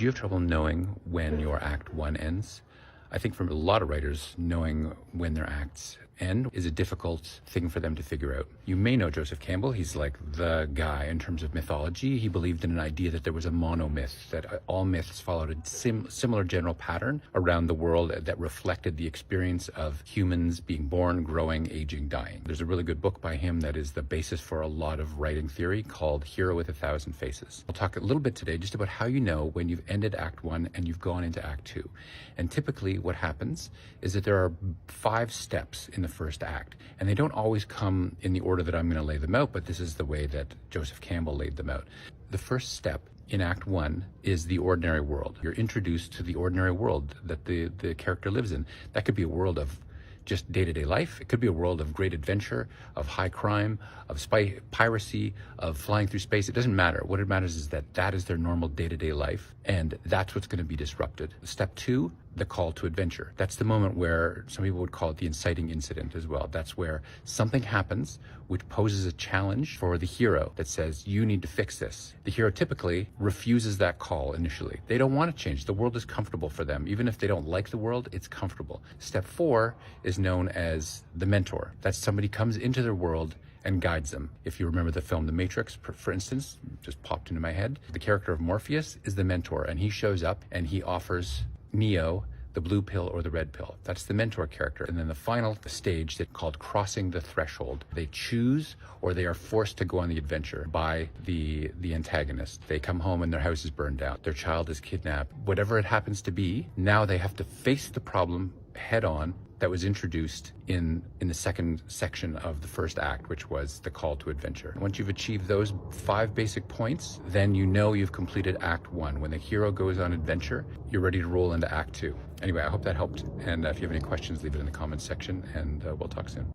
Do you have trouble knowing when your act one ends? I think for a lot of writers, knowing when their acts end is a difficult thing for them to figure out. You may know Joseph Campbell. He's like the guy in terms of mythology. He believed in an idea that there was a monomyth, that all myths followed a similar general pattern around the world that reflected the experience of humans being born, growing, aging, dying. There's a really good book by him that is the basis for a lot of writing theory called Hero with a Thousand Faces. We'll talk a little bit today just about how you know when you've ended Act 1 and you've gone into Act 2. And typically what happens is that there are 5 steps in the first act, and they don't always come in the order that I'm going to lay them out, but this is the way that Joseph Campbell laid them out. The first step in Act 1 is the ordinary world. You're introduced to the ordinary world that the character lives in. That could be a world of just day-to-day life. It could be a world of great adventure, of high crime, of piracy, of flying through space. It doesn't matter. What it matters is that that is their normal day-to-day life, and that's what's going to be disrupted. Step 2, the call to adventure. That's the moment where some people would call it the inciting incident as well. That's where something happens which poses a challenge for the hero that says, you need to fix this. The hero typically refuses that call initially. They don't want to change. The world is comfortable for them. Even if they don't like the world, it's comfortable. Step 4 is known as the mentor. That's somebody comes into their world and guides them. If you remember the film The Matrix, for instance, just popped into my head, the character of Morpheus is the mentor, and he shows up and he offers Neo the blue pill or the red pill. That's the mentor character. And then the final stage that's called crossing the threshold. They choose or they are forced to go on the adventure by the antagonist. They come home and their house is burned down. Their child is kidnapped. Whatever it happens to be, now they have to face the problem head on that was introduced in the second section of the first act, which was the call to adventure. Once you've achieved those 5 basic points, then you know you've completed Act 1. When the hero goes on adventure, you're ready to roll into Act 2. Anyway, I hope that helped. And if you have any questions, leave it in the comments section, and we'll talk soon.